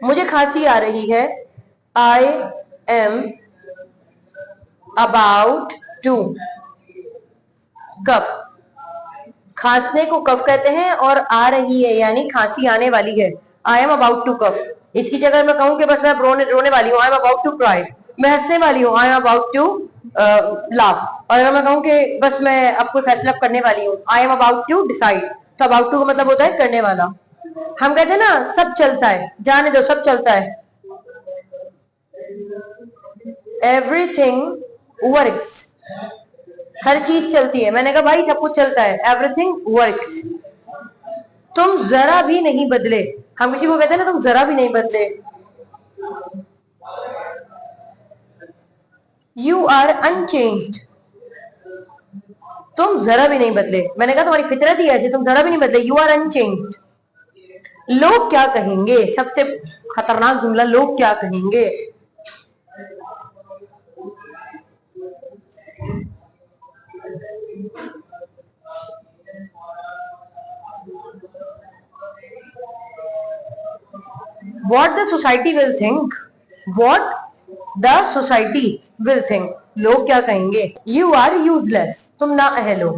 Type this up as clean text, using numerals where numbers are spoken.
मुझे खांसी आ रही है। आई एम अबाउट टू कफ। खांसने को कफ कहते हैं और आ रही है यानी खांसी आने वाली है। आई एम अबाउट टू कफ। इसकी जगह मैं कहूं कि बस मैं रोने वाली हूँ, I am about to cry. मैं हंसने वाली हूँ, I am about to laugh. और अगर मैं कहूं कि बस मैं अब कोई फैसला करने वाली हूँ, I am about to decide. तो अबाउट टू का मतलब होता है करने वाला। हम कहते हैं ना सब चलता है, जाने दो सब चलता है। Everything works. हर चीज चलती है। मैंने कहा भाई सब कुछ चलता है। Everything works. तुम जरा भी नहीं बदले। हम किसी को कहते हैं ना तुम जरा भी नहीं बदले। You are unchanged. तुम जरा भी नहीं बदले। मैंने कहा तुम्हारी फितरत ही ऐसी, तुम जरा भी नहीं बदले। You are unchanged. लोग क्या कहेंगे, सबसे खतरनाक जुमला, लोग क्या कहेंगे। What the society will think. What the society will think. लोग क्या कहेंगे। You are useless. तुम ना अहल हो।